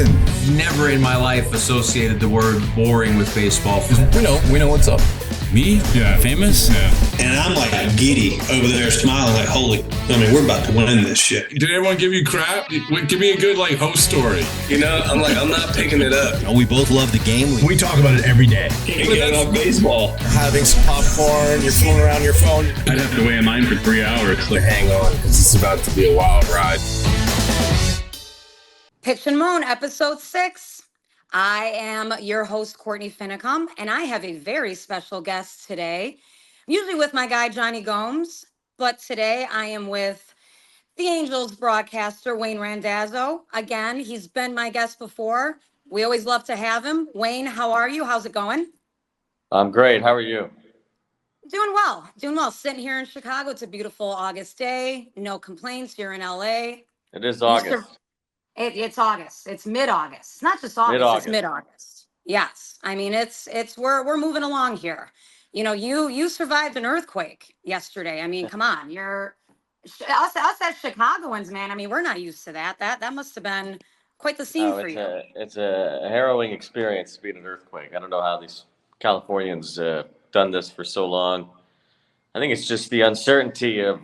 listen, never in my life associated the word boring with baseball. We know what's up. Me? Yeah. Famous? Yeah. And I'm like giddy over there smiling like, we're about to win this shit. Did everyone give you crap? Give me a good host story. I'm not picking it up. We both love the game. We talk about it every day. Get on baseball. Having some popcorn, you're fooling around your phone. I'd have to wait in line for 3 hours. Hang on, because it's about to be a wild ride. Pitch and Moan, episode 6. I am your host, Courtney Finnicum, and I have a very special guest today. I'm usually with my guy, Johnny Gomes, but today I am with the Angels Broadcaster Wayne Randazzo. Again, he's been my guest before. We always love to have him. Wayne, how are you? How's it going? I'm great. How are you? Doing well. Sitting here in Chicago. It's a beautiful August day. No complaints. You're in LA. It is August. It's August. It's mid-August. It's not just August. It's mid-August. Yes. I mean, we're moving along here. You know, you survived an earthquake yesterday. I mean, come on. Us as Chicagoans, man. I mean, we're not used to that. That must have been quite the scene for you. It's a harrowing experience to be in an earthquake. I don't know how these Californians done this for so long. I think it's just the uncertainty of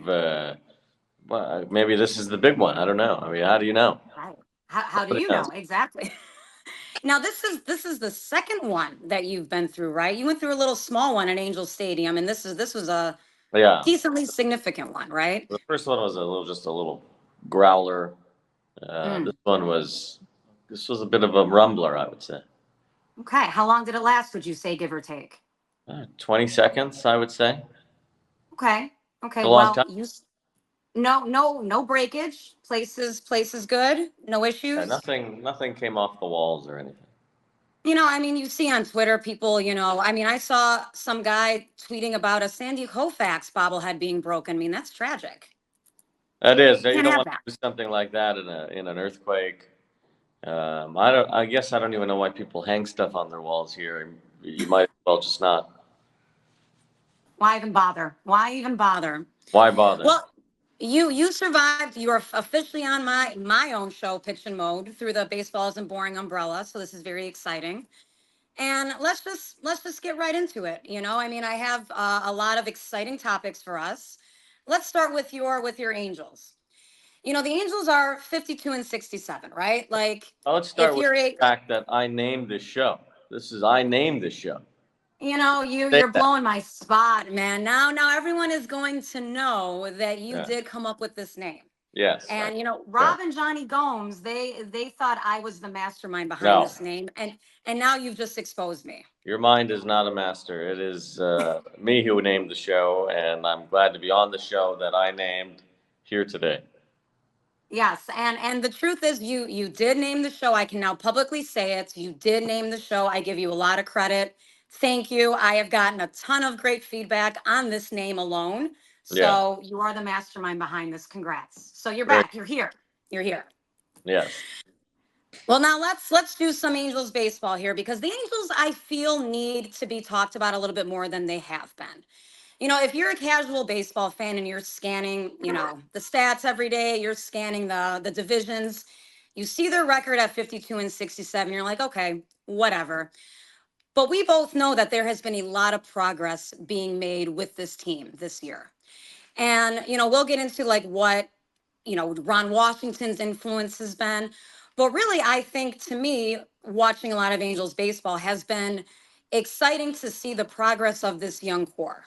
maybe this is the big one. I don't know. I mean, how do you know? Right. How do you know? Exactly. Now, this is the second one that you've been through, right? You went through a little small one at Angels Stadium, and this was a decently significant one, right? The first one was just a little growler. This was a bit of a rumbler, I would say. Okay. How long did it last, would you say, give or take? 20 seconds, I would say. Okay. Well, no breakage. Place is good. No issues. Nothing came off the walls or anything. You know, I mean, you see on Twitter people, I saw some guy tweeting about a Sandy Koufax bobblehead being broken. I mean, that's tragic. That is. You don't want to do something like that in an earthquake. I guess I don't even know why people hang stuff on their walls here. You might as well just not. Why even bother? Why bother? Well, you survived. You are officially on my own show, Pitch and Moan, through the Baseball Isn't Boring umbrella. So this is very exciting. And let's just get right into it. I mean, I have a lot of exciting topics for us. Let's start with your Angels. The Angels are 52-67, right? Let's start with the fact that I named this show. I named this show. You're blowing my spot, man. Now everyone is going to know that you did come up with this name. Yes. And Rob and Johnny Gomes, they thought I was the mastermind behind this name, and now you've just exposed me. Your mind is not a master. It is me who named the show, and I'm glad to be on the show that I named here today. Yes, and the truth is you did name the show. I can now publicly say it. You did name the show. I give you a lot of credit. Thank you. I have gotten a ton of great feedback on this name alone. So you are the mastermind behind this. Congrats. So you're back. You're here. Yes. Well, now let's do some Angels baseball here, because the Angels, I feel, need to be talked about a little bit more than they have been. If you're a casual baseball fan and you're scanning, the stats every day, you're scanning the divisions, you see their record at 52-67. You're like, okay, whatever. But we both know that there has been a lot of progress being made with this team this year. And, we'll get into what, Ron Washington's influence has been. But really, I think, to me, watching a lot of Angels baseball has been exciting to see the progress of this young core.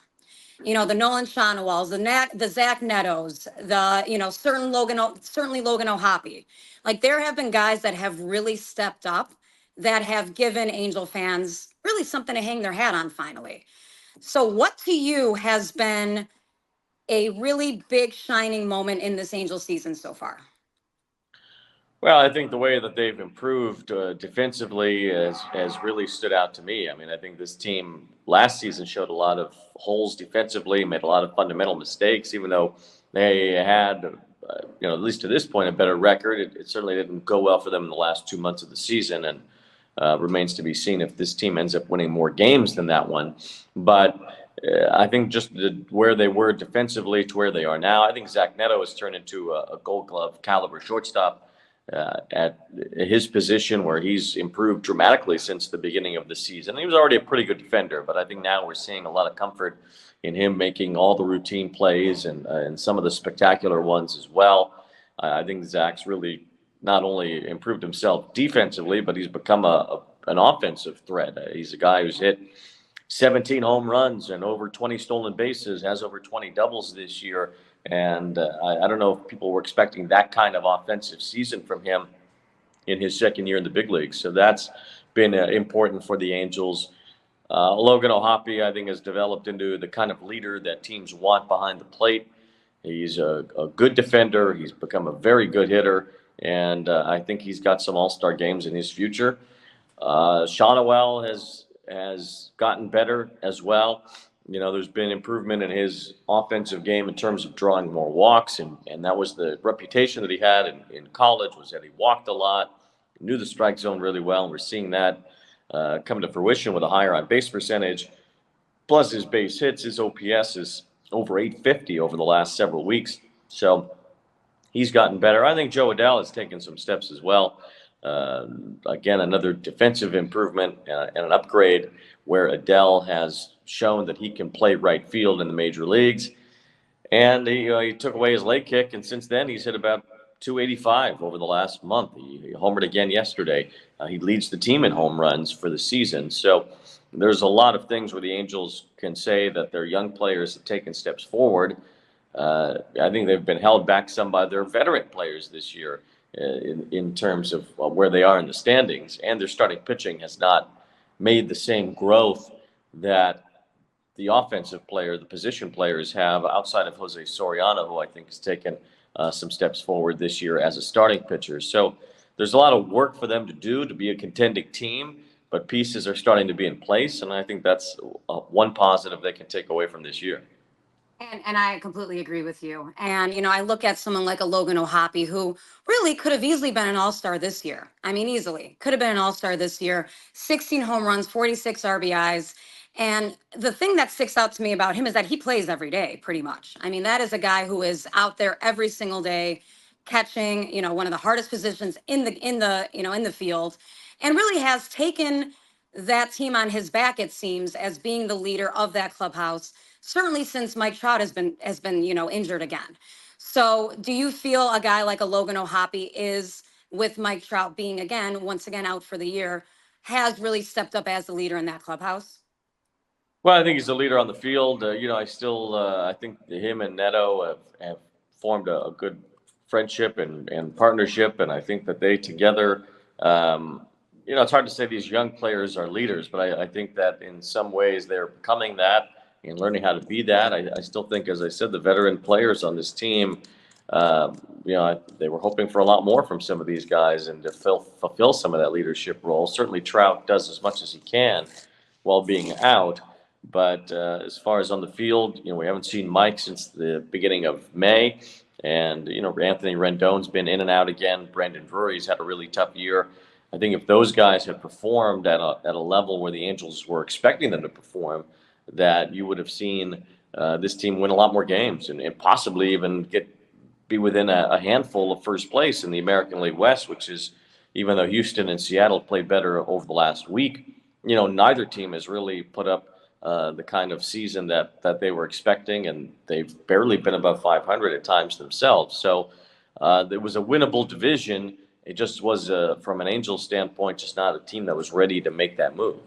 The Nolan Shonewalls, the Zach Nettos, certainly Logan O'Hoppe. There have been guys that have really stepped up, that have given Angel fans really something to hang their hat on finally. So what to you has been a really big shining moment in this Angel season so far? Well, I think the way that they've improved defensively has really stood out to me. I mean, I think this team last season showed a lot of holes defensively, made a lot of fundamental mistakes, even though they had, at least to this point, a better record. It certainly didn't go well for them in the last 2 months of the season, and remains to be seen if this team ends up winning more games than that one. But I think just where they were defensively to where they are now, I think Zach Neto has turned into a Gold Glove caliber shortstop. at his position, where he's improved dramatically since the beginning of the season. He was already a pretty good defender, but I think now we're seeing a lot of comfort in him making all the routine plays and some of the spectacular ones as well. I think Zach's really not only improved himself defensively, but he's become an offensive threat. He's a guy who's hit 17 home runs and over 20 stolen bases, has over 20 doubles this year. And I don't know if people were expecting that kind of offensive season from him in his second year in the big leagues. So that's been important for the Angels. Logan O'Hoppe, I think, has developed into the kind of leader that teams want behind the plate. He's a good defender. He's become a very good hitter. And I think he's got some all-star games in his future. Shawnuel has gotten better as well. There's been improvement in his offensive game in terms of drawing more walks, and that was the reputation that he had in college, was that he walked a lot, knew the strike zone really well, and we're seeing that come to fruition with a higher on-base percentage. Plus his base hits, his OPS is over 850 over the last several weeks. So he's gotten better. I think Joe Adell has taken some steps as well. Again, another defensive improvement and an upgrade where Adell has shown that he can play right field in the major leagues. And he took away his leg kick, and since then he's hit about 285 over the last month. He homered again yesterday. He leads the team in home runs for the season. So there's a lot of things where the Angels can say that their young players have taken steps forward. I think they've been held back some by their veteran players this year in terms of where they are in the standings. And their starting pitching has not made the same growth that the offensive player, the position players have, outside of Jose Soriano, who I think has taken some steps forward this year as a starting pitcher. So there's a lot of work for them to do to be a contending team, but pieces are starting to be in place, and I think that's one positive they can take away from this year. And I completely agree with you. And, I look at someone like a Logan O'Hoppe, who really could have easily been an all-star this year. I mean, easily. Could have been an all-star this year. 16 home runs, 46 RBIs. And the thing that sticks out to me about him is that he plays every day, pretty much. I mean, that is a guy who is out there every single day, catching, one of the hardest positions in the field, and really has taken that team on his back, it seems, as being the leader of that clubhouse, certainly since Mike Trout has been injured again. So do you feel a guy like a Logan O'Hoppe is, with Mike Trout being once again out for the year, has really stepped up as the leader in that clubhouse? Well, I think he's a leader on the field. I think him and Neto have formed a good friendship and partnership, and I think that they together, it's hard to say these young players are leaders, but I think that in some ways they're becoming that and learning how to be that. I still think, as I said, the veteran players on this team, they were hoping for a lot more from some of these guys and to fulfill some of that leadership role. Certainly Trout does as much as he can while being out. But as far as on the field, we haven't seen Mike since the beginning of May. And, Anthony Rendon's been in and out again. Brandon Drury's had a really tough year. I think if those guys had performed at a level where the Angels were expecting them to perform, that you would have seen this team win a lot more games and possibly even be within a handful of first place in the American League West, which is, even though Houston and Seattle played better over the last week, neither team has really put up the kind of season that they were expecting, and they've barely been above 500 at times themselves. So it was a winnable division. It just was, from an Angels standpoint, just not a team that was ready to make that move.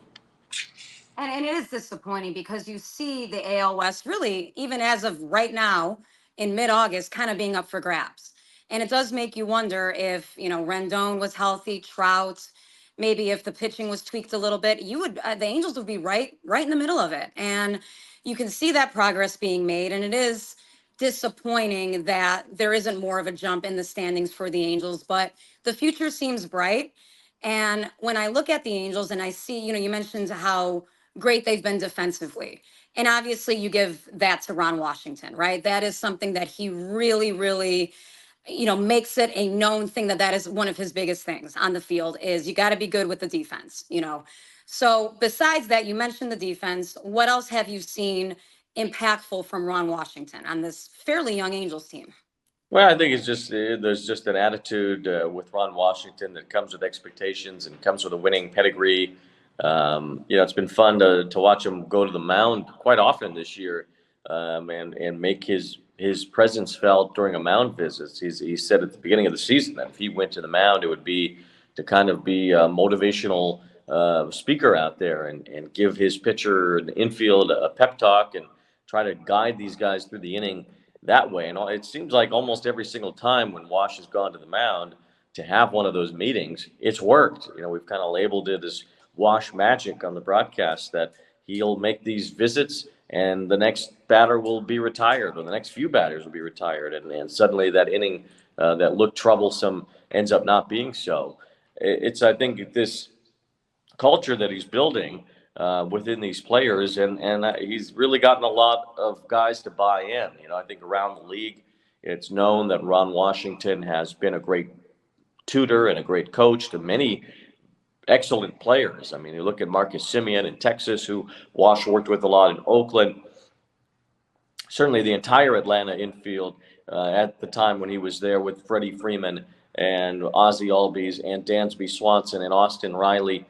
And it is disappointing because you see the AL West really, even as of right now in mid-August, kind of being up for grabs. And it does make you wonder if, Rendon was healthy, Trout, maybe if the pitching was tweaked a little bit, the Angels would be right in the middle of it. And you can see that progress being made. And it is disappointing that there isn't more of a jump in the standings for the Angels, but the future seems bright. And when I look at the Angels and I see, you mentioned how great they've been defensively. And obviously you give that to Ron Washington, right? That is something that he really, really, makes it a known thing that is one of his biggest things on the field is you got to be good with the defense, So besides that, you mentioned the defense. What else have you seen impactful from Ron Washington on this fairly young Angels team? Well, I think it's just there's just an attitude with Ron Washington that comes with expectations and comes with a winning pedigree. It's been fun to watch him go to the mound quite often this year, and make his presence felt during a mound visits. He said at the beginning of the season that if he went to the mound, it would be to kind of be a motivational speaker out there and give his pitcher in the infield a pep talk and try to guide these guys through the inning that way. And it seems like almost every single time when Wash has gone to the mound to have one of those meetings, it's worked. We've kind of labeled it as Wash magic on the broadcast, that he'll make these visits and the next batter will be retired, or the next few batters will be retired. And suddenly that inning that looked troublesome ends up not being so. I think this culture that he's building within these players, and he's really gotten a lot of guys to buy in. I think around the league, it's known that Ron Washington has been a great tutor and a great coach to many excellent players. I mean, you look at Marcus Semien in Texas, who Wash worked with a lot in Oakland. Certainly the entire Atlanta infield at the time when he was there with Freddie Freeman and Ozzie Albies and Dansby Swanson and Austin Riley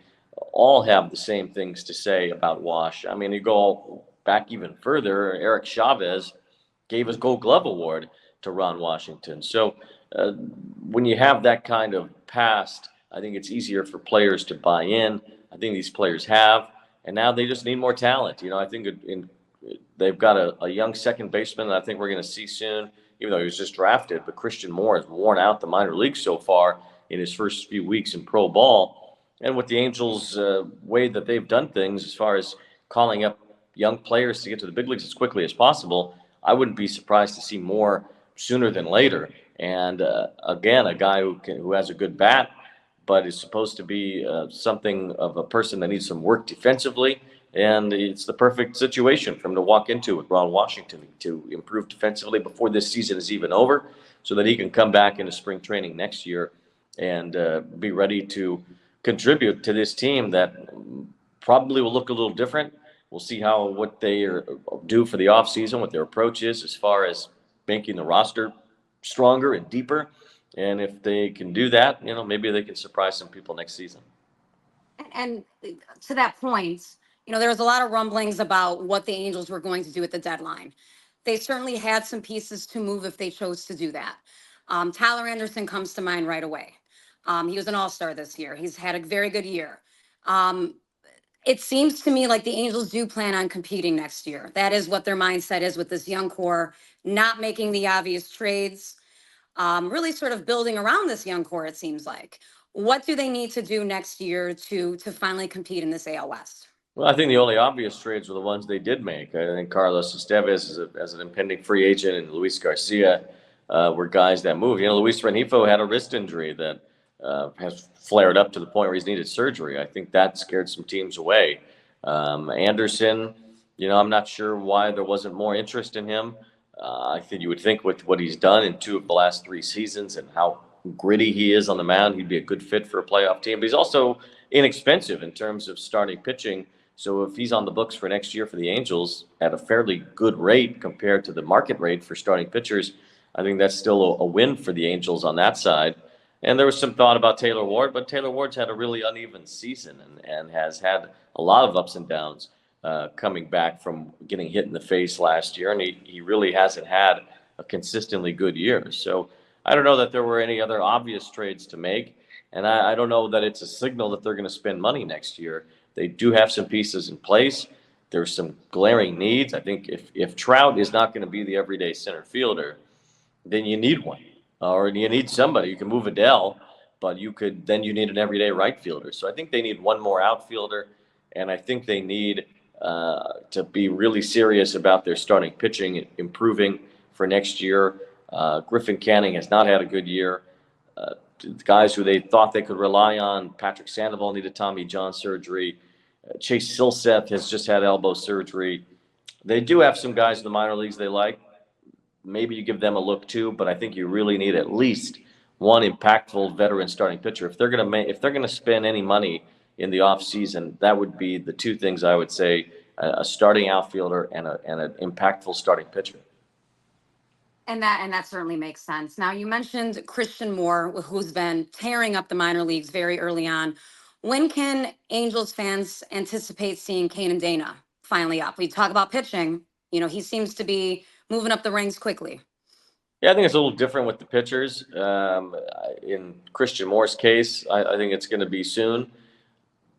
all have the same things to say about Wash. I mean, you go back even further, Eric Chavez gave his Gold Glove Award to Ron Washington. So when you have that kind of past, I think it's easier for players to buy in. I think these players have, and now they just need more talent. I think they've got a young second baseman that I think we're going to see soon, even though he was just drafted. But Christian Moore has worn out the minor leagues so far in his first few weeks in pro ball. And with the Angels' way that they've done things as far as calling up young players to get to the big leagues as quickly as possible, I wouldn't be surprised to see more sooner than later. And again, a guy who has a good bat, but is supposed to be something of a person that needs some work defensively. And it's the perfect situation for him to walk into with Ron Washington to improve defensively before this season is even over, so that he can come back into spring training next year and be ready to contribute to this team that probably will look a little different. We'll see what they do for the offseason, what their approach is as far as making the roster stronger and deeper. And if they can do that, maybe they can surprise some people next season. And to that point, there was a lot of rumblings about what the Angels were going to do at the deadline. They certainly had some pieces to move if they chose to do that. Tyler Anderson comes to mind right away. He was an all-star this year. He's had a very good year. It seems to me like the Angels do plan on competing next year. That is what their mindset is with this young core, not making the obvious trades, really sort of building around this young core, it seems like. What do they need to do next year to finally compete in this AL West? Well, I think the only obvious trades were the ones they did make. I think Carlos Estevez as an impending free agent and Luis Garcia were guys that moved. Luis Rengifo had a wrist injury that has flared up to the point where he's needed surgery. I think that scared some teams away. Anderson, I'm not sure why there wasn't more interest in him. I think you would think with what he's done in 2 of the last 3 seasons and how gritty he is on the mound, he'd be a good fit for a playoff team. But he's also inexpensive in terms of starting pitching. So if he's on the books for next year for the Angels at a fairly good rate compared to the market rate for starting pitchers, I think that's still a win for the Angels on that side. And there was some thought about Taylor Ward, but Taylor Ward's had a really uneven season and has had a lot of ups and downs coming back from getting hit in the face last year. And he really hasn't had a consistently good year. So I don't know that there were any other obvious trades to make. And I don't know that it's a signal that they're going to spend money next year. They do have some pieces in place. There's some glaring needs. I think if Trout is not going to be the everyday center fielder, then you need one. Or you need somebody. You can move Adele, but you need an everyday right fielder. So I think they need one more outfielder, and I think they need to be really serious about their starting pitching, improving for next year. Griffin Canning has not had a good year. Guys who they thought they could rely on, Patrick Sandoval needed Tommy John surgery. Chase Silseth has just had elbow surgery. They do have some guys in the minor leagues they like. Maybe you give them a look too, but I think you really need at least one impactful veteran starting pitcher. If they're going to spend any money in the offseason, that would be the 2 things I would say: a starting outfielder and an impactful starting pitcher. And that certainly makes sense. Now, you mentioned Christian Moore, who's been tearing up the minor leagues very early on. When can Angels fans anticipate seeing Kane and Dana finally up? We talk about pitching. He seems to be moving up the ranks quickly. Yeah, I think it's a little different with the pitchers. In Christian Moore's case, I think it's going to be soon,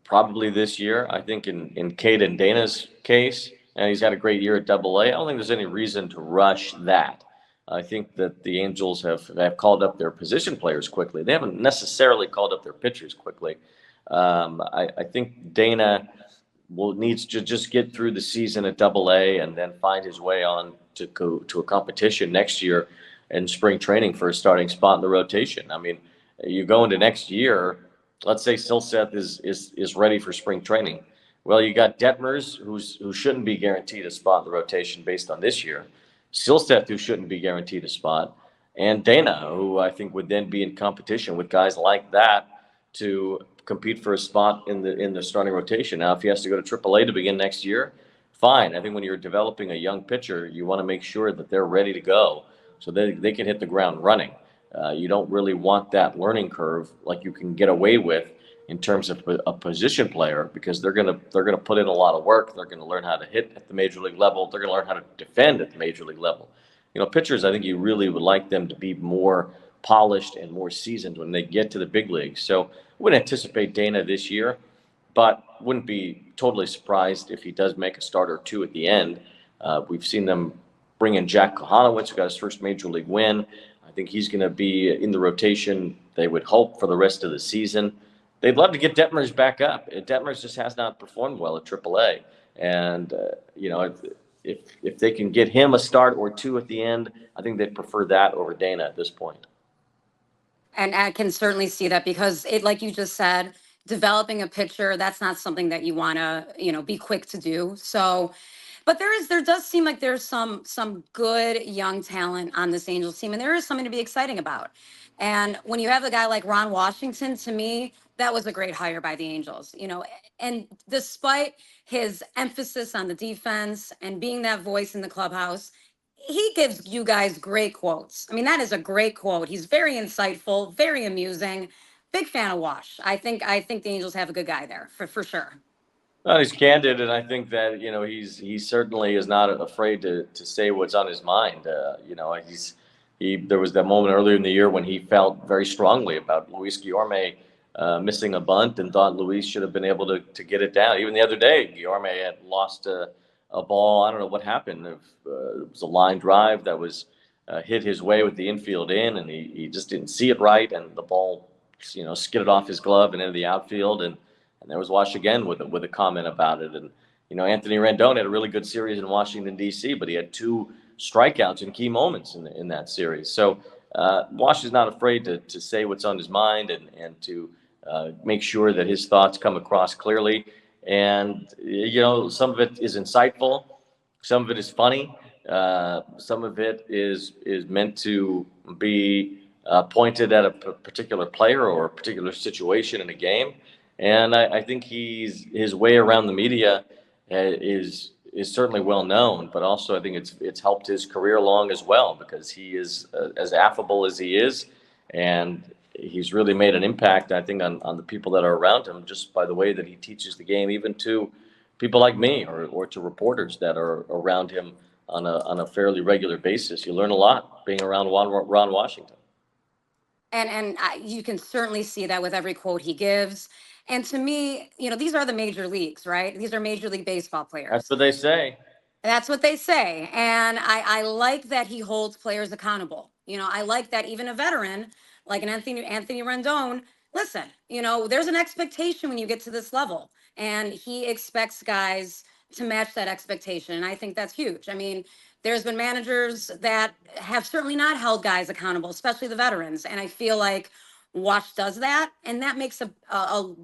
probably this year. I think in Cade and Dana's case, and he's had a great year at Double-A, I don't think there's any reason to rush that. I think that the Angels have called up their position players quickly. They haven't necessarily called up their pitchers quickly. I think Dana needs to just get through the season at Double-A and then find his way on to go to a competition next year in spring training for a starting spot in the rotation. I mean, you go into next year, let's say Silseth is ready for spring training. Well, you got Detmers, who shouldn't be guaranteed a spot in the rotation based on this year. Silseth, who shouldn't be guaranteed a spot, and Dana, who I think would then be in competition with guys like that to compete for a spot in the starting rotation. Now, if he has to go to AAA to begin next year, fine. I think when you're developing a young pitcher, you want to make sure that they're ready to go so they can hit the ground running. You don't really want that learning curve like you can get away with in terms of a position player, because they're gonna put in a lot of work. They're gonna learn how to hit at the major league level. They're gonna learn how to defend at the major league level. Pitchers, I think you really would like them to be more polished and more seasoned when they get to the big leagues. So I wouldn't anticipate Dana this year, but wouldn't be totally surprised if he does make a start or two at the end. We've seen them bring in Jack Kohanowitz, who got his first major league win. I think he's going to be in the rotation, they would hope, for the rest of the season. They'd love to get Detmers back up. Detmers just has not performed well at AAA. And, if they can get him a start or two at the end, I think they'd prefer that over Dana at this point. And I can certainly see that, because like you just said, developing a pitcher, that's not something that you want to, be quick to do. So, but there does seem like there's some good young talent on this Angels team, and there is something to be exciting about. And when you have a guy like Ron Washington, to me, that was a great hire by the Angels, and despite his emphasis on the defense and being that voice in the clubhouse, he gives you guys great quotes. I mean, that is a great quote. He's very insightful, very amusing. Big fan of Wash. I think the Angels have a good guy there for sure. Well, he's candid, and I think that he certainly is not afraid to say what's on his mind. There was that moment earlier in the year when he felt very strongly about Luis Guillorme missing a bunt and thought Luis should have been able to get it down. Even the other day, Guillorme had lost a ball. I don't know what happened. It was a line drive that was hit his way with the infield in, and he just didn't see it right, and the ball skidded off his glove and into the outfield, and there was Wash again with a comment about it. And Anthony Rendon had a really good series in Washington D.C., but he had 2 strikeouts in key moments in that series. So Wash is not afraid to say what's on his mind and to make sure that his thoughts come across clearly. And some of it is insightful, some of it is funny, some of it is meant to be pointed at a particular player or a particular situation in a game. And I think his way around the media is certainly well known, but also I think it's helped his career along as well, because he is as affable as he is, and he's really made an impact, I think, on the people that are around him just by the way that he teaches the game, even to people like me or to reporters that are around him on a fairly regular basis. You learn a lot being around Ron Washington. And you can certainly see that with every quote he gives. And to me, these are the major leagues, right? These are Major League Baseball players. That's what they say. That's what they say. And I like that he holds players accountable. I like that even a veteran like an Anthony Rendon, listen, there's an expectation when you get to this level, and he expects guys to match that expectation. And I think that's huge. I mean, there's been managers that have certainly not held guys accountable, especially the veterans. And I feel like Wash does that, and that makes a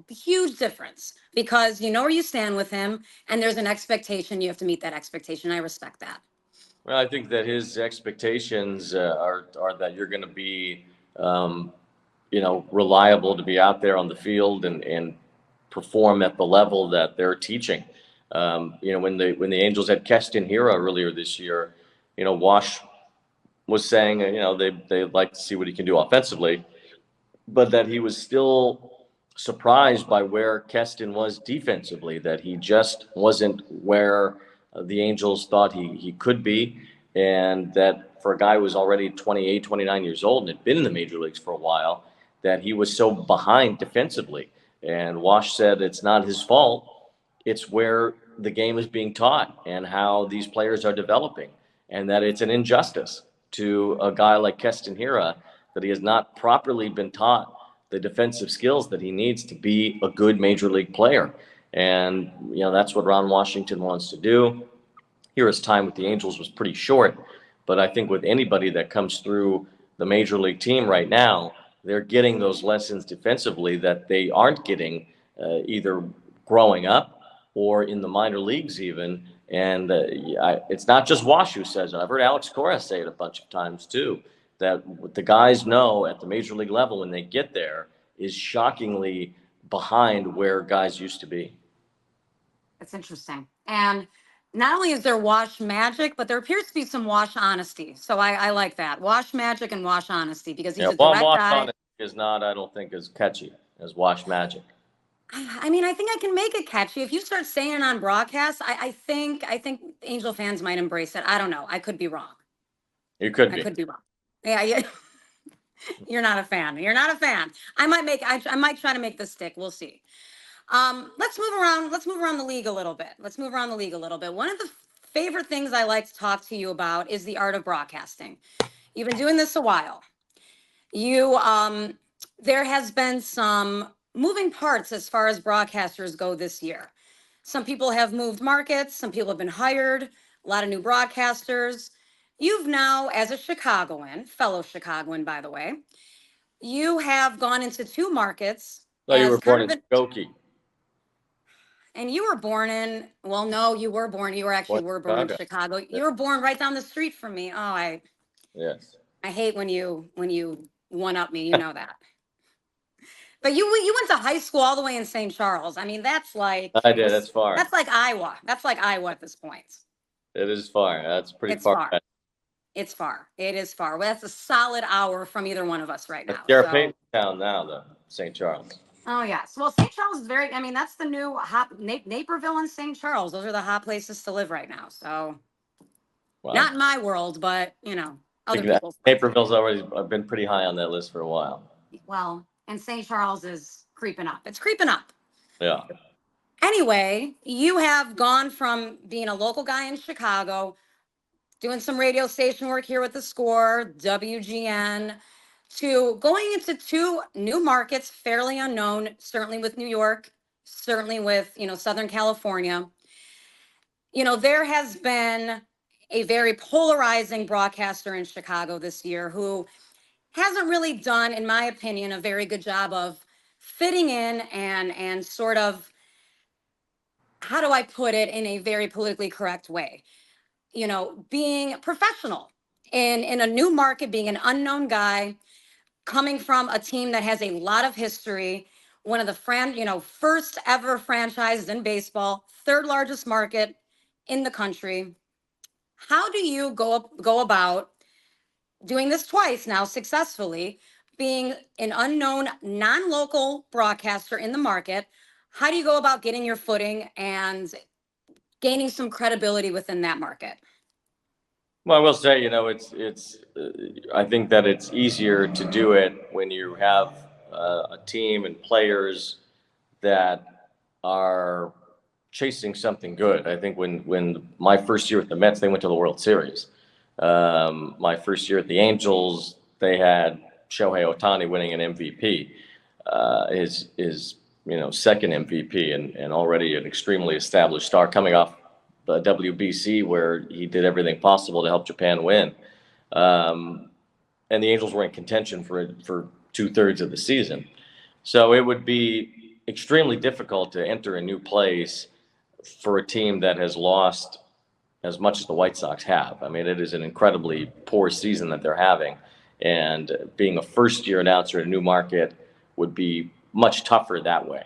huge difference, because you know where you stand with him, and there's an expectation. You have to meet that expectation. I respect that. Well, I think that his expectations are that you're going to be, reliable to be out there on the field and perform at the level that they're teaching. When the Angels had Keston Hiura earlier this year, Wash was saying, they'd like to see what he can do offensively, but that he was still surprised by where Keston was defensively, that he just wasn't where the Angels thought he could be, and that for a guy who was already 28, 29 years old and had been in the major leagues for a while, that he was so behind defensively. And Wash said it's not his fault. It's where the game is being taught and how these players are developing, and that it's an injustice to a guy like Keston Hiura that he has not properly been taught the defensive skills that he needs to be a good major league player. And, that's what Ron Washington wants to do. Hiura's time with the Angels was pretty short, but I think with anybody that comes through the major league team right now, they're getting those lessons defensively that they aren't getting either growing up or in the minor leagues even. And it's not just Wash who says it. I've heard Alex Cora say it a bunch of times too, that what the guys know at the major league level when they get there is shockingly behind where guys used to be. That's interesting. And not only is there Wash magic, but there appears to be some Wash honesty. So I like that. Wash magic and Wash honesty, because he's a direct Wash guy. honesty is not, I don't think, as catchy as Wash magic. I mean, I think I can make it catchy. If you start saying it on broadcast, I think Angel fans might embrace it. I don't know. I could be wrong. You could be. I could be wrong. Yeah. You're not a fan. You're not a fan. I might try to make this stick. We'll see. Let's move around. Let's move around the league a little bit. One of the favorite things I like to talk to you about is the art of broadcasting. You've been doing this a while. There has been some moving parts as far as broadcasters go this year. Some people have moved markets. Some people have been hired. A lot of new broadcasters. You've now, as a Chicagoan, fellow Chicagoan, by the way, you have gone into two markets. No, you were born in Skokie. And you were born in, well, no, you were born in Chicago. You were born right down the street from me. Yes. I hate when you one up me, you know that. But you went to high school all the way in St. Charles. I mean, that's like, I did. That's far. That's like Iowa. That's like Iowa at this point. It is far. That's pretty far. It's far. It is far. Well, that's a solid hour from either one of us right now. You're a Payton town now, though, St. Charles. Oh, yes. Well, St. Charles is that's the new hot, Naperville and St. Charles. Those are the hot places to live right now. So, not in my world, but, other people's. Naperville's already been pretty high on that list for a while. Well, and St. Charles is creeping up. It's creeping up. Yeah. Anyway, you have gone from being a local guy in Chicago, doing some radio station work here with The Score, WGN, to going into two new markets, fairly unknown, certainly with New York, certainly with, Southern California. There has been a very polarizing broadcaster in Chicago this year who hasn't really done, in my opinion, a very good job of fitting in and sort of, how do I put it in a very politically correct way? Being professional in a new market, being an unknown guy, coming from a team that has a lot of history, one of the first ever franchises in baseball, third largest market in the country. How do you go about doing this twice now successfully, being an unknown, non-local broadcaster in the market? How do you go about getting your footing and gaining some credibility within that market? Well, I will say, I think that it's easier to do it when you have a team and players that are chasing something good. I think when my first year with the Mets, they went to the World Series. My first year at the Angels, they had Shohei Ohtani winning an MVP, his second MVP, and already an extremely established star coming off the WBC where he did everything possible to help Japan win. And the Angels were in contention for 2/3 of the season. So it would be extremely difficult to enter a new place for a team that has lost as much as the White Sox have. I mean, it is an incredibly poor season that they're having. And being a first-year announcer in a new market would be much tougher that way.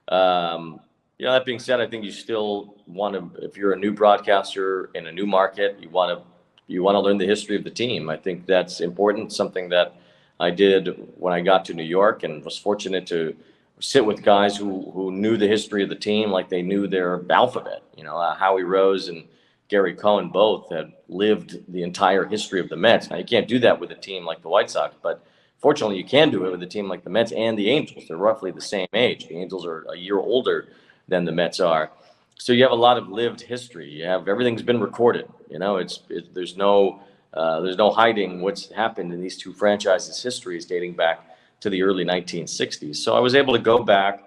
That being said, I think you still want to, if you're a new broadcaster in a new market, you want to, you want to learn the history of the team. I think that's important. Something that I did when I got to New York, and was fortunate to sit with guys who knew the history of the team like they knew their alphabet. Howie Rose and Gary Cohen both had lived the entire history of the Mets. Now, you can't do that with a team like the White Sox, but fortunately, you can do it with a team like the Mets and the Angels. They're roughly the same age. The Angels are a year older than the Mets are. So you have a lot of lived history. You have everything's been recorded. There's no hiding what's happened in these two franchises' histories dating back to the early 1960s. So I was able to go back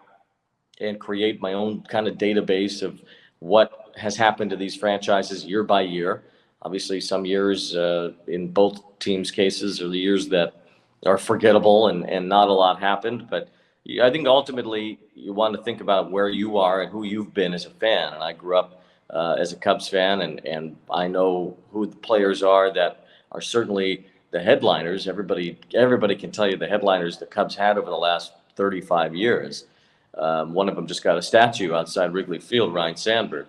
and create my own kind of database of what has happened to these franchises year by year. Obviously, some years in both teams' cases are the years that are forgettable and not a lot happened. But I think ultimately you want to think about where you are and who you've been as a fan. And I grew up as a Cubs fan, and I know who the players are that are certainly the headliners. Everybody can tell you the headliners the Cubs had over the last 35 years. One of them just got a statue outside Wrigley Field, Ryan Sandberg.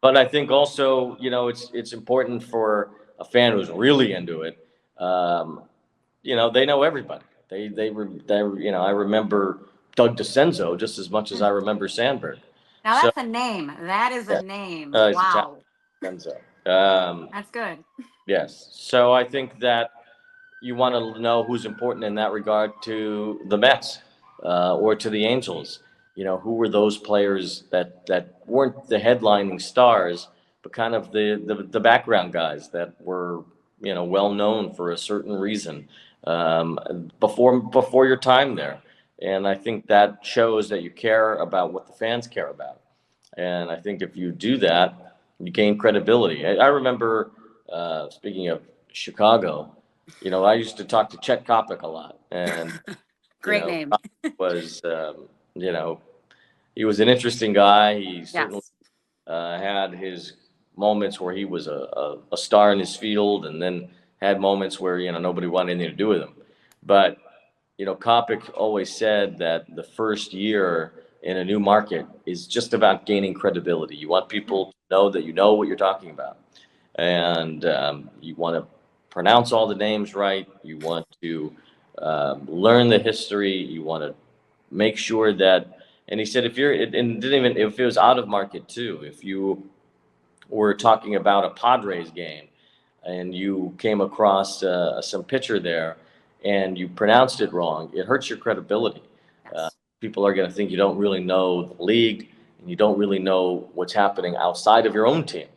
But I think also, it's important for a fan who's really into it. They know everybody. I remember Doug DeCenzo just as much as I remember Sandberg. Now that's a name. That is a name. Wow. DeCenzo. That's good. Yes. So I think that you want to know who's important in that regard to the Mets or to the Angels. Who were those players that weren't the headlining stars, but kind of the background guys that were, well known for a certain reason before your time there. And I think that shows that you care about what the fans care about. And I think if you do that, you gain credibility. I remember, speaking of Chicago, I used to talk to Chet Kopic a lot. And Great name. Was, he was an interesting guy. He certainly had his moments where he was a star in his field, and then had moments where, nobody wanted anything to do with him. But, Kopic always said that the first year in a new market is just about gaining credibility. You want people to know that you know what you're talking about. And you want to pronounce all the names right. You want to learn the history. You want to make sure that, and he said, if it was out of market too, if you were talking about a Padres game and you came across some pitcher there and you pronounced it wrong, it hurts your credibility. People are going to think you don't really know the league and you don't really know what's happening outside of your own team,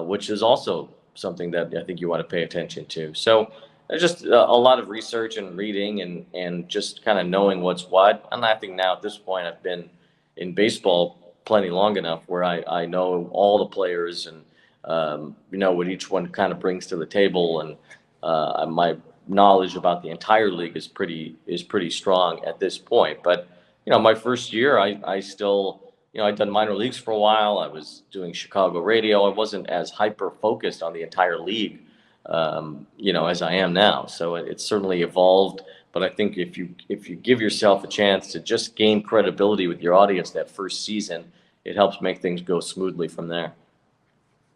which is also something that I think you want to pay attention to. So there's just a lot of research and reading and just kind of knowing what's what. And I think now at this point, I've been in baseball plenty long enough where I know all the players and know what each one kind of brings to the table. And my knowledge about the entire league is pretty strong at this point. But, my first year, I still, I'd done minor leagues for a while. I was doing Chicago radio. I wasn't as hyper focused on the entire league, as I am now. So it's certainly evolved. But I think if you give yourself a chance to just gain credibility with your audience that first season, it helps make things go smoothly from there.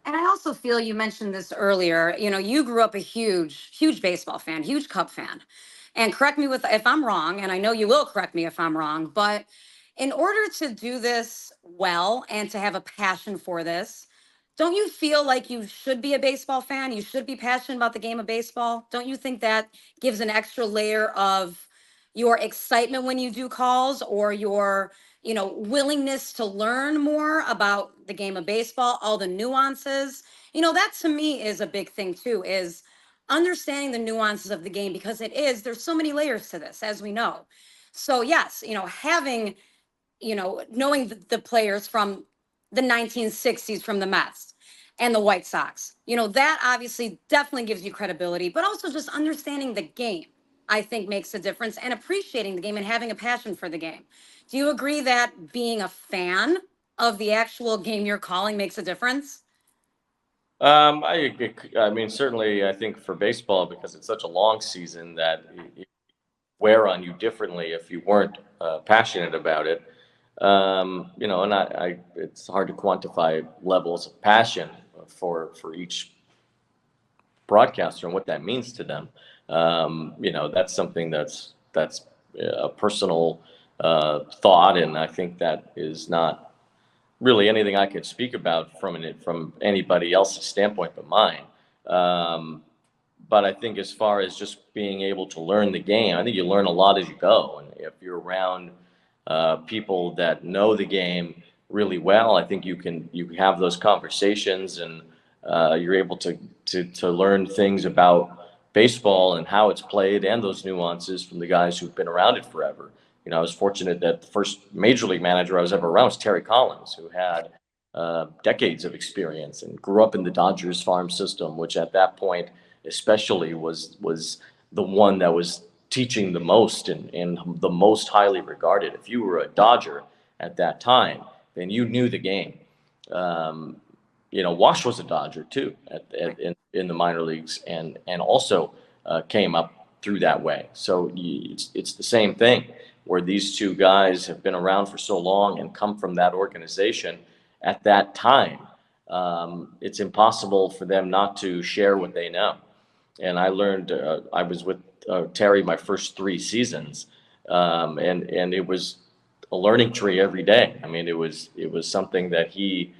And I also feel, you mentioned this earlier, you grew up a huge baseball fan, huge Cub fan. And correct me if I'm wrong, and I know you will correct me if I'm wrong, but in order to do this well and to have a passion for this, don't you feel like you should be a baseball fan? You should be passionate about the game of baseball. Don't you think that gives an extra layer of your excitement when you do calls, or your, willingness to learn more about the game of baseball, all the nuances? That to me is a big thing too, is understanding the nuances of the game, because there's so many layers to this, as we know. So yes, having, knowing the players from the 1960s from the Mets and the White Sox, that obviously definitely gives you credibility, but also just understanding the game, I think, makes a difference, and appreciating the game and having a passion for the game. Do you agree that being a fan of the actual game you're calling makes a difference? I mean, certainly I think for baseball, because it's such a long season, that it wear on you differently if you weren't passionate about it. And it's hard to quantify levels of passion for each broadcaster and what that means to them. That's something that's a personal thought, and I think that is not really anything I could speak about from anybody else's standpoint but mine. But I think as far as just being able to learn the game, I think you learn a lot as you go. And if you're around people that know the game really well, I think you have those conversations, and you're able to learn things about baseball and how it's played and those nuances from the guys who've been around it forever. I was fortunate that the first major league manager I was ever around was Terry Collins, who had decades of experience and grew up in the Dodgers farm system, which at that point especially was the one that was teaching the most and the most highly regarded. If you were a Dodger at that time, then you knew the game. Wash was a Dodger too in the minor leagues, and also came up through that way. So it's the same thing, where these two guys have been around for so long and come from that organization at that time. It's impossible for them not to share what they know. And I learned, I was with Terry my first 3 seasons, and it was a learning tree every day. I mean, it was something that he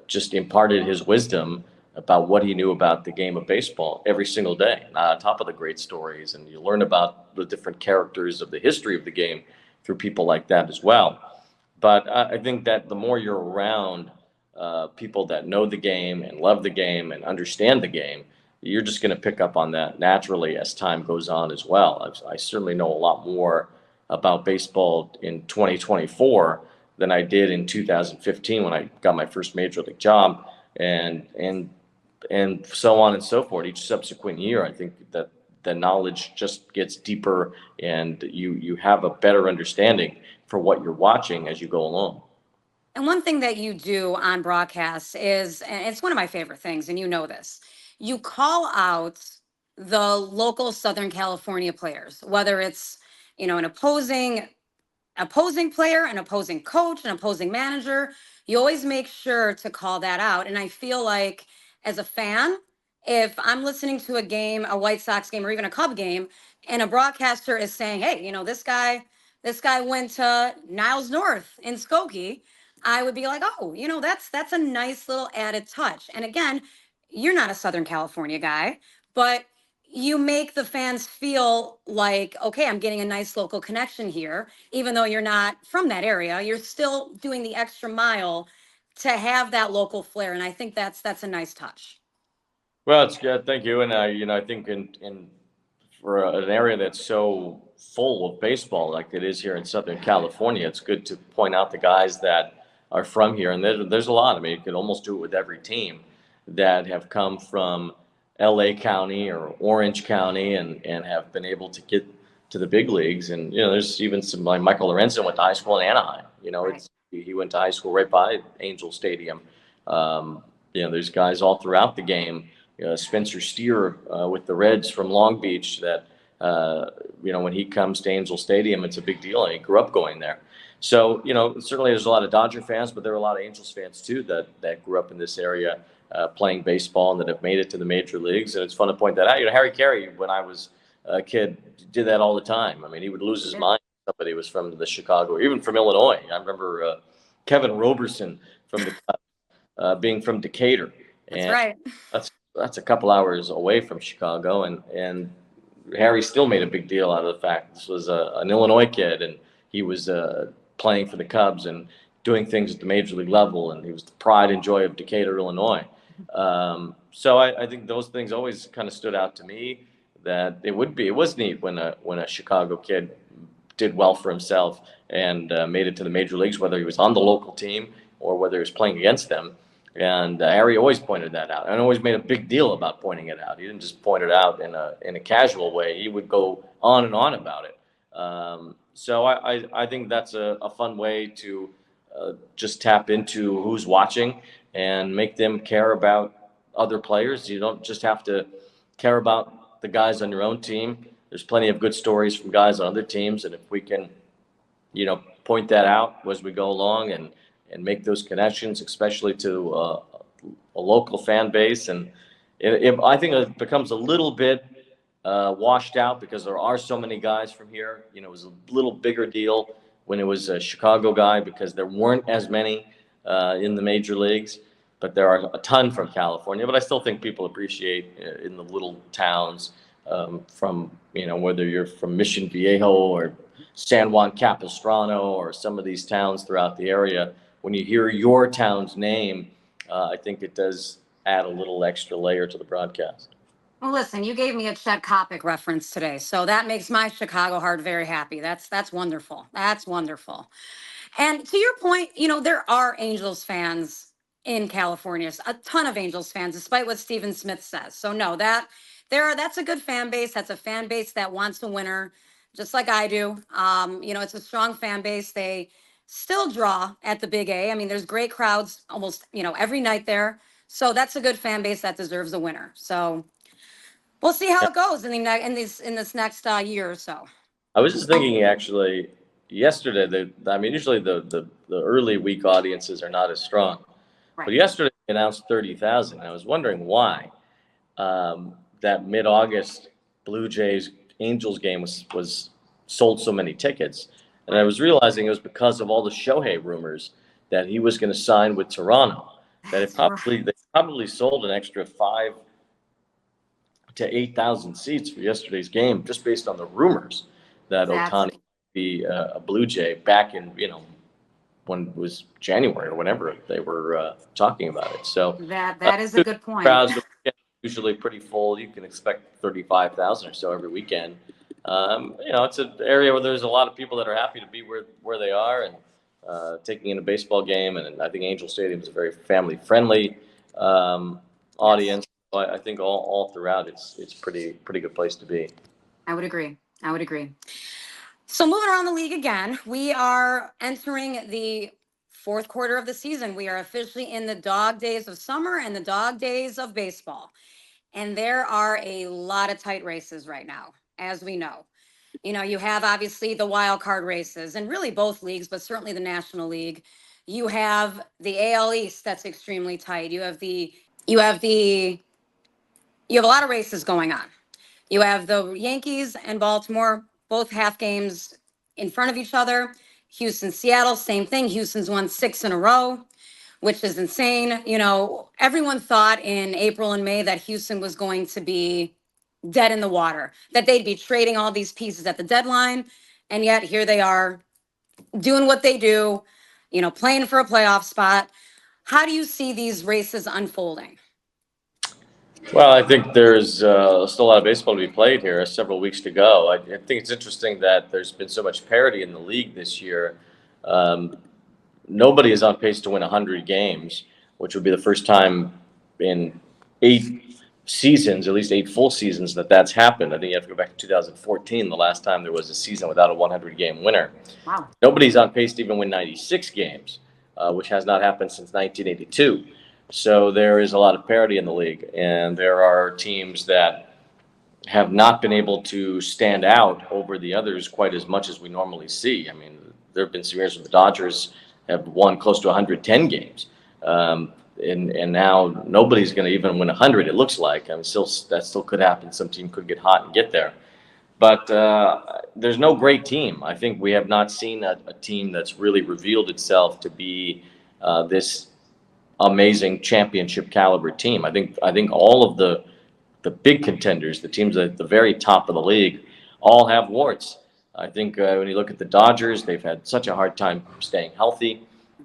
just imparted his wisdom about what he knew about the game of baseball every single day, on top of the great stories. And you learn about the different characters of the history of the game through people like that as well. But I think that the more you're around people that know the game and love the game and understand the game, you're just going to pick up on that naturally as time goes on as well. I certainly know a lot more about baseball in 2024 than I did in 2015 when I got my first major league job, and so on and so forth. Each subsequent year, I think that the knowledge just gets deeper, and you have a better understanding for what you're watching as you go along. And one thing that you do on broadcasts is, and it's one of my favorite things, and you know this, you call out the local Southern California players, whether it's, an opposing player, an opposing coach, an opposing manager. You always make sure to call that out. And I feel like as a fan, if I'm listening to a game, a White Sox game, or even a Cub game, and a broadcaster is saying, hey, this guy went to Niles North in Skokie, I would be like, oh, that's a nice little added touch. And again, you're not a Southern California guy, but you make the fans feel like, okay, I'm getting a nice local connection here. Even though you're not from that area, you're still doing the extra mile to have that local flair. And I think that's a nice touch. Well, it's good. Thank you. And, I think in for an area that's so full of baseball like it is here in Southern California, it's good to point out the guys that are from here. And there's a lot. I mean, you could almost do it with every team that have come from LA County or Orange County and have been able to get to the big leagues. And, there's even some, like Michael Lorenzen went to high school in Anaheim. Right. He went to high school right by Angels Stadium. There's guys all throughout the game. Spencer Steer with the Reds from Long Beach that, when he comes to Angel Stadium, it's a big deal. And he grew up going there. So, certainly there's a lot of Dodger fans, but there are a lot of Angels fans too that grew up in this area playing baseball and that have made it to the major leagues. And it's fun to point that out. Harry Carey, when I was a kid, did that all the time. I mean, he would lose his mind if somebody was from the Chicago, or even from Illinois. I remember Kevin Roberson from the being from Decatur. That's right. That's a couple hours away from Chicago, and Harry still made a big deal out of the fact this was an Illinois kid, and he was playing for the Cubs and doing things at the major league level, and he was the pride and joy of Decatur, Illinois. So I think those things always kind of stood out to me, that it was neat when a Chicago kid did well for himself and made it to the major leagues, whether he was on the local team or whether he was playing against them. And Harry always pointed that out, and always made a big deal about pointing it out. He didn't just point it out in a casual way. He would go on and on about it. So I think that's a fun way to just tap into who's watching and make them care about other players. You don't just have to care about the guys on your own team. There's plenty of good stories from guys on other teams, and if we can, point that out as we go along and make those connections, especially to a local fan base, and I think it becomes a little bit washed out because there are so many guys from here. You know, it was a little bigger deal when it was a Chicago guy because there weren't as many in the major leagues, but there are a ton from California. But I still think people appreciate in the little towns from, you know, whether you're from Mission Viejo or San Juan Capistrano or some of these towns throughout the area. When you hear your town's name, I think it does add a little extra layer to the broadcast. Well, listen, you gave me a Chet Kopic reference today, so that makes my Chicago heart very happy. That's wonderful. That's wonderful. And to your point, you know, there are Angels fans in California, a ton of Angels fans, despite what Stephen Smith says. So no, that's a good fan base. That's a fan base that wants a winner, just like I do. You know, it's a strong fan base. They still draw at the Big A. I mean, there's great crowds almost, you know, every night there. So that's a good fan base that deserves a winner. So we'll see how it goes in this next year or so. I was just thinking actually yesterday I mean, usually the early week audiences are not as strong, Right. but yesterday they announced 30,000. I was wondering why that mid-August Blue Jays Angels game was sold so many tickets, and I was realizing it was because of all the Shohei rumors that he was going to sign with Toronto. They probably sold an extra 5,000 to 8,000 seats for yesterday's game just based on the rumors that Ohtani would be a Blue Jay back in, you know, when it was January or whenever they were talking about it. So that is a good point. Crowds are usually pretty full. You can expect 35,000 or so every weekend. You know, it's an area where there's a lot of people that are happy to be where they are and taking in a baseball game. And I think Angel Stadium is a very family-friendly audience. I think all throughout it's pretty good place to be. I would agree. So moving around the league again, we are entering the fourth quarter of the season. We are officially in the dog days of summer and the dog days of baseball. And there are a lot of tight races right now, as we know. You know, you have obviously the wild card races and really both leagues, but certainly the National League. You have the AL East that's extremely tight. You have a lot of races going on. You have the Yankees and Baltimore, both half games in front of each other. Houston, Seattle, same thing. Houston's won 6 in a row, which is insane. You know, everyone thought in April and May that Houston was going to be dead in the water, that they'd be trading all these pieces at the deadline. And yet here they are doing what they do, you know, playing for a playoff spot. How do you see these races unfolding? Well, I think there's still a lot of baseball to be played here. Several weeks to go. I think it's interesting that there's been so much parity in the league this year. Nobody is on pace to win 100 games, which would be the first time in 8 seasons, at least 8 full seasons, that's happened. I think you have to go back to 2014, the last time there was a season without a 100-game winner. Wow. Nobody's on pace to even win 96 games, which has not happened since 1982. So there is a lot of parity in the league, and there are teams that have not been able to stand out over the others quite as much as we normally see. I mean, there have been some years where the Dodgers have won close to 110 games, and now nobody's going to even win 100. It looks like. I mean, that still could happen. Some team could get hot and get there, but there's no great team. I think we have not seen a team that's really revealed itself to be this amazing championship caliber team. I think all of the big contenders, the teams at the very top of the league, all have warts. I think when you look at the Dodgers, they've had such a hard time staying healthy.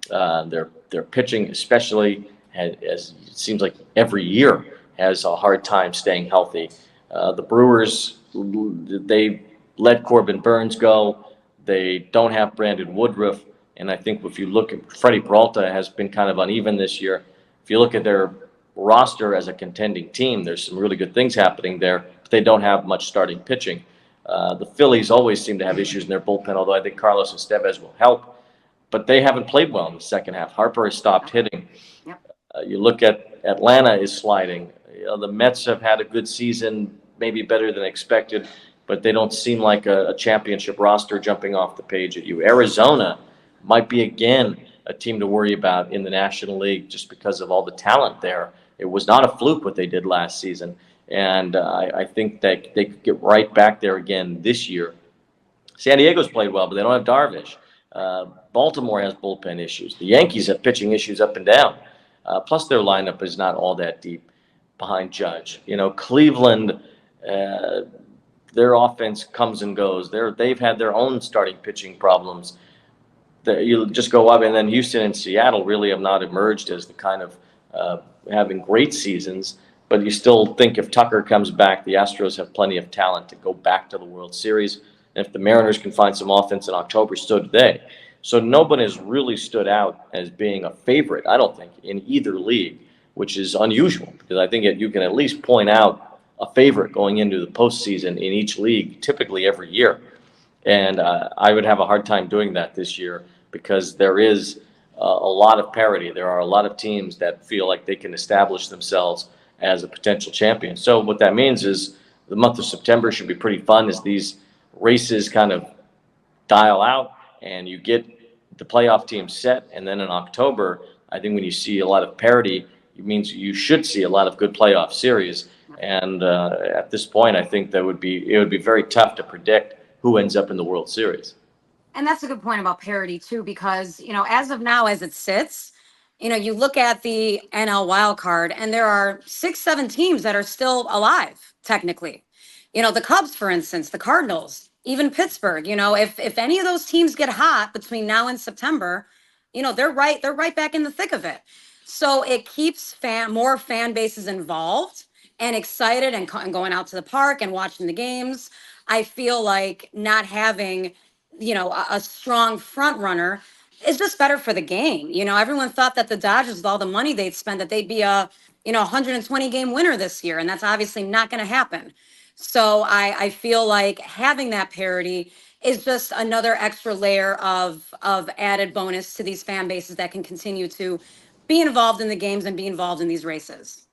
Their pitching, especially, as it seems like every year, has a hard time staying healthy. The Brewers, they let Corbin Burns go. They don't have Brandon Woodruff. And I think if you look at Freddie Peralta has been kind of uneven this year. If you look at their roster as a contending team, there's some really good things happening there, but they don't have much starting pitching. The Phillies always seem to have issues in their bullpen, although I think Carlos Estevez will help. But they haven't played well in the second half. Harper has stopped hitting. Yep. You look at Atlanta is sliding. The Mets have had a good season, maybe better than expected, but they don't seem like a championship roster jumping off the page at you. Arizona might be, again, a team to worry about in the National League just because of all the talent there. It was not a fluke what they did last season. And I think that they could get right back there again this year. San Diego's played well, but they don't have Darvish. Baltimore has bullpen issues. The Yankees have pitching issues up and down. Plus, their lineup is not all that deep behind Judge. Cleveland, their offense comes and goes. They've had their own starting pitching problems. You just go up, and then Houston and Seattle really have not emerged as the kind of having great seasons. But you still think if Tucker comes back, the Astros have plenty of talent to go back to the World Series. And if the Mariners can find some offense in October, so do they. So nobody has really stood out as being a favorite, I don't think, in either league, which is unusual because I think you can at least point out a favorite going into the postseason in each league, typically every year. And I would have a hard time doing that this year because there is a lot of parity. There are a lot of teams that feel like they can establish themselves as a potential champion. So what that means is the month of September should be pretty fun as these races kind of dial out and you get the playoff team set. And then in October, I think when you see a lot of parity, it means you should see a lot of good playoff series. And at this point, I think it would be very tough to predict who ends up in the World Series. And that's a good point about parity too, because, as of now, as it sits, you look at the NL wild card and there are 6-7 teams that are still alive, technically. The Cubs, for instance, the Cardinals, even Pittsburgh, if any of those teams get hot between now and September, they're right back in the thick of it. So it keeps more fan bases involved and excited and going out to the park and watching the games. I feel like not having, a strong front runner is just better for the game. Everyone thought that the Dodgers, with all the money they'd spent, that they'd be a 120 game winner this year. And that's obviously not going to happen. So I feel like having that parity is just another extra layer of added bonus to these fan bases that can continue to be involved in the games and be involved in these races.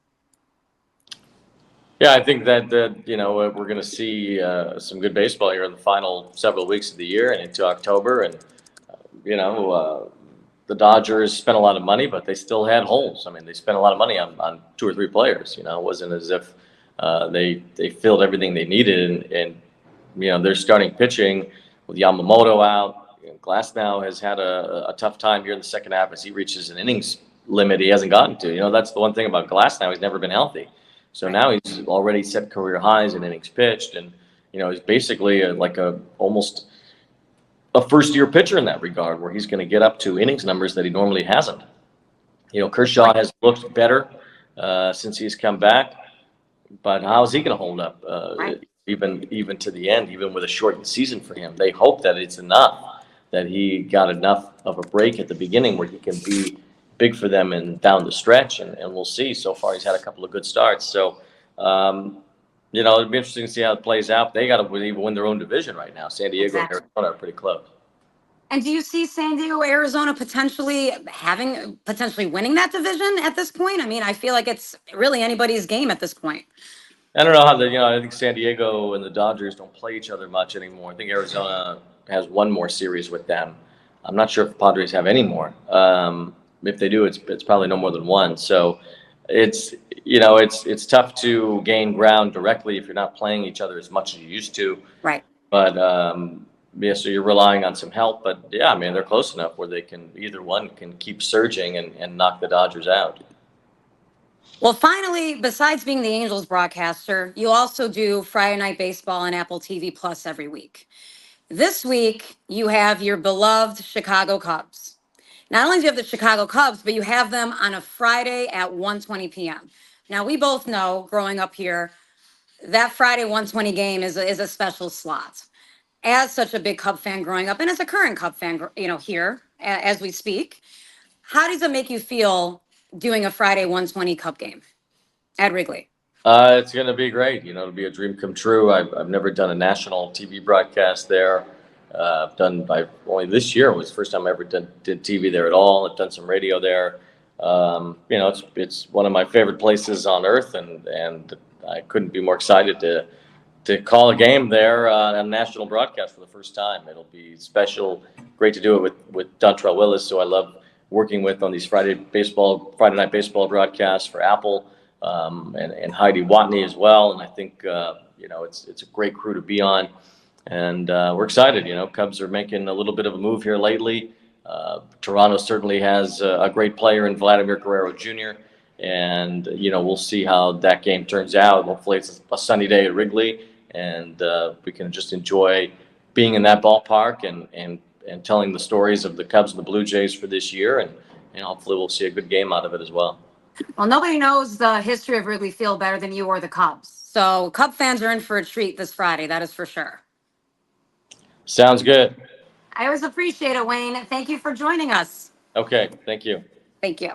Yeah, I think that we're going to see some good baseball here in the final several weeks of the year and into October. And the Dodgers spent a lot of money, but they still had holes. I mean, they spent a lot of money on 2 or 3 players. It wasn't as if they filled everything they needed. And they're starting pitching with Yamamoto out. Glasnow has had a tough time here in the second half as he reaches an innings limit he hasn't gotten to. That's the one thing about Glasnow. He's never been healthy. So now he's already set career highs in innings pitched, and he's basically almost a first-year pitcher in that regard, where he's going to get up to innings numbers that he normally hasn't. Kershaw has looked better since he's come back, but how is he going to hold up even to the end, even with a shortened season for him? They hope that it's enough, that he got enough of a break at the beginning where he can be big for them and down the stretch, and we'll see. So far, he's had a couple of good starts. So, it'll be interesting to see how it plays out. They got to even win their own division right now. San Diego and Arizona are pretty close. And do you see San Diego, Arizona potentially winning that division at this point? I mean, I feel like it's really anybody's game at this point. I don't know how I think San Diego and the Dodgers don't play each other much anymore. I think Arizona has one more series with them. I'm not sure if the Padres have any more. If they do, it's probably no more than one. So it's tough to gain ground directly if you're not playing each other as much as you used to. Right. But so you're relying on some help. But yeah, I mean, they're close enough where either one can keep surging and knock the Dodgers out. Well, finally, besides being the Angels broadcaster, you also do Friday Night Baseball on Apple TV Plus every week. This week, you have your beloved Chicago Cubs. Not only do you have the Chicago Cubs, but you have them on a Friday at 1:20 p.m. Now, we both know, growing up here, that Friday 1:20 game is a special slot. As such a big Cub fan growing up, and as a current Cub fan, here as we speak, how does it make you feel doing a Friday 1:20 Cub game at Wrigley? It's going to be great. It'll be a dream come true. I've never done a national TV broadcast there. Only this year was the first time I ever did TV there at all. I've done some radio there. It's one of my favorite places on earth, and I couldn't be more excited to call a game there on a national broadcast for the first time. It'll be special. Great to do it with Dontrell Willis, who I love working with on these Friday night baseball broadcasts for Apple, and Heidi Watney as well. And I think it's a great crew to be on, and we're excited. Cubs are making a little bit of a move here lately. Toronto certainly has a great player in Vladimir Guerrero Jr., and we'll see how that game turns out. Hopefully it's a sunny day at Wrigley, and we can just enjoy being in that ballpark and telling the stories of the Cubs and the Blue Jays for this year, and hopefully we'll see a good game out of it as well. Well, nobody knows the history of Wrigley Field better than you or the Cubs. So Cub fans are in for a treat this Friday. That is for sure. Sounds good. I always appreciate it, Wayne. Thank you for joining us. Okay, thank you. Thank you.